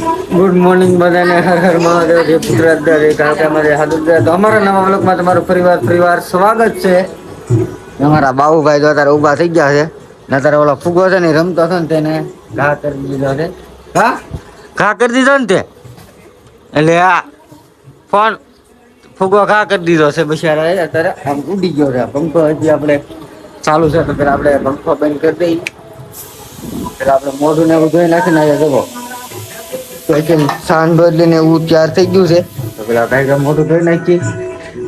Good morning બધાને હર હર મહાદેવ જે ગુજરાત તો અમારા નવા વ્લોગમાં તમારું પરિવાર સ્વાગત છે. અમારા બાબુભાઈ તો અત્યારે ઉભા થઈ ગયા છે ને અત્યારે ઓલો ફુગો છે ને રમતો હતો ને તેને ઘા કરી દીધો છે. ઘા કરી દીધો ને તે એટલે આ ફોન ફુગો ઘા કરી દીધો છે બિચારા અત્યારે આમ ઉડી ગયો છે. પંખો હજી આપણે ચાલુ છે તો પેલા આપણે પંખો બંધ કરી દઈએ. પેલા આપણે મોઢું ને એવું ધોઈ નાખીને જવો સાંજ બદલીને એવું તૈયાર થઈ ગયું છે તો પેલા ભાઈ મોઢું ધોઈ નાખી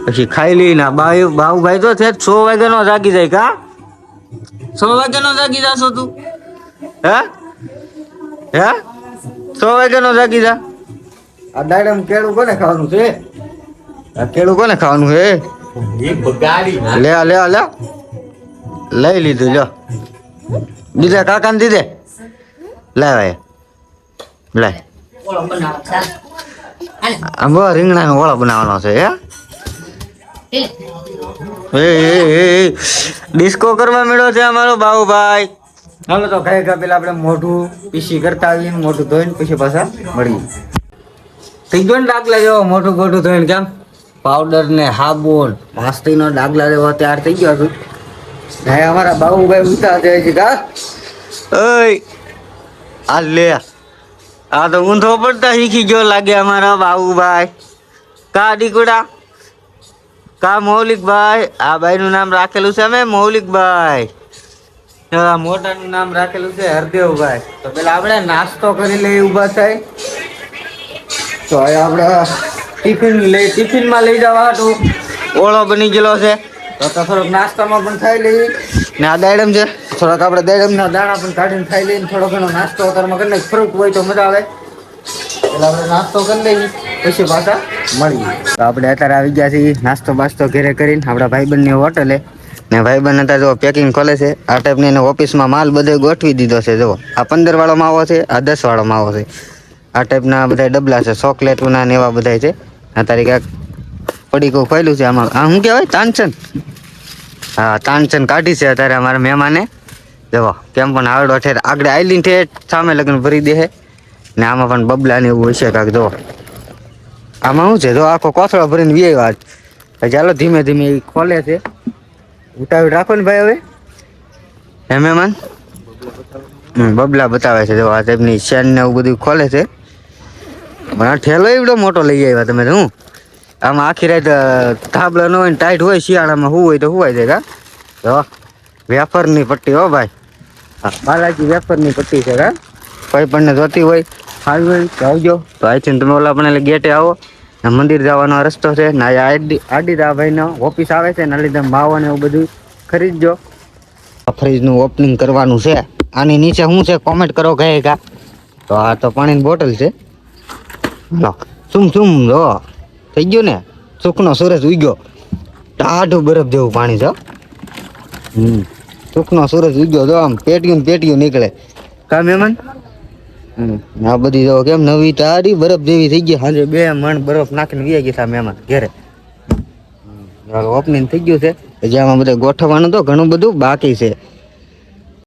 પછી ખાઈ લઈને બાબુભાઈ તો છે 100 વાગ્યાનો જાગી જાય. કા 100 વાગ્યાનો જાગી જાશો તું? હે 100 વાગ્યાનો જાગી જા. આ દાડમ કેળું કોને ખાવાનું છે? આ કેળું કોને ખાવાનું છે? લે લે લે લઈ લીધું. લો દીધે કાકાને દીધે લે ભાઈ લે આમ રીંગણાનો ઓળો બનાવવાનો છે. હે ડિસ્કો કરવા મળ્યો છે અમારો બાબુભાઈ. હાલો તો ખાઈ પેલા આપણે મોઢું પીસી કરતા આવીએ, મોઢું ધોઈને પછી પાછા મળીએ. થઈ ગયો ને ડાગલા જેવો મોઢું ધોઈને કેમ પાવડર ને સાબુન માસ્તી નો ડાગલા જેવો તૈયાર થઈ ગયો છું. અમારા બાબુભાઈ ઉઠા છે કા આ લે આ તો ઊંધો પડતા શીખી ગયો લાગે અમારા બાબુભાઈ. કા દીકુડા કા મૌલિકભાઈ. આ ભાઈ નું નામ રાખેલું છે અમે મૌલિકભાઈ. મોટાનું નામ રાખેલું છે હરદેવભાઈ. તો પેલા આપણે નાસ્તો કરી લઈ ઉભા થાય તો આપણે ટિફિનમાં લઈ જવા હતું ઓળો બની ગયેલો છે તો થોડોક નાસ્તામાં પણ ખાઈ લઈએ ને આ દાડમ છે થોડાક આપણે દાડમના દાણા પણ કાઢીને ખાઈ લઈએ. થોડો ઘણો નાસ્તો અત્યારમાં કરી લઈએ. ફ્રૂટ હોય તો મજા આવે એટલે આપણે નાસ્તો કરી લઈએ પછી પાછા મળીએ. તો આપણે અત્યારે આવી ગયા છીએ નાસ્તો બાસ્તો ઘરે કરીને આપણા ભાઈબંધની હોટલે ને ભાઈબંધ અત્યારે જો પેકિંગ ખોલે છે. આ ટાઈપની એને ઓફિસમાં માલ બધો ગોઠવી દીધો છે. જો આ 15 વાળો માવો છે, આ 10 વાળો માવો છે. આ ટાઈપના બધા ડબલા છે ચોકલેટના ને એવા બધા છે. અત્યારે ક્યાંક પડીકું ખોલ્યું છે આમાં. આ શું કહેવાય? તાનચન. હા તાનચન કાઢી છે અત્યારે અમારા મહેમાને. જવો કેમ પણ આવડો છે આગળ આઈલીને ઠેઠ સામે લગ્ન ભરી દે ને આમાં પણ બબલા ને એવું હશે કાંક. જો આમાં શું છે? જો આખો કોથળો ભરીને વી વાત. ચાલો ધીમે ધીમે એ ખોલે છે. ઉતાવળ રાખો ને ભાઈ. હવે હે મહેમાન બબલા બતાવે છે. જો આ ટાઈપની શેન ને એવું બધું ખોલે છે. પણ આ ઠેલો એવડો મોટો લઈ આવ્યા તમે તો. હું આમાં આખી રાત થાબલા ન હોય ને ટાઈટ હોય શિયાળામાં શું હોય તો હુવાઈ જાય. કા જો વેફરની પટ્ટી હો ભાઈ. હા બાલાજી વેફરની પટ્ટી છે. કા કોઈ પણ જોતી હોય આવી હોય તો આવજો. તો અહીંથી તમે ઓલા પણ ગેટે આવો ને મંદિર જવાનો રસ્તો છે ને આડીદા ભાઈનો ઓફિસ આવે છે ને લીધે માવો ને એવું બધું ખરીદજો. ફ્રીજનું ઓપનિંગ કરવાનું છે. આની નીચે શું છે કોમેન્ટ કરો ગયે કા. તો આ તો પાણીની બોટલ છે. હાલો સુમ જો થઈ ગયું ને સુખનો સૂરજ ઉગ્યો. ટાઢું બરફ જેવું પાણી છે. સુખનો સૂરજ ઉગ્યો. જો આમ પેટીયું નીકળે. કા મહેમાન આ બધી જો કેમ નવી ટાઢી બરફ જેવી થઈ ગઈ. હાજે 2 મણ બરફ નાખીને ગયા ગયા મહેમાન ઘેરે. ઓપનિંગ થઈ ગયું છે. જેમાં બધા ગોઠવવાનું તો ઘણું બધું બાકી છે.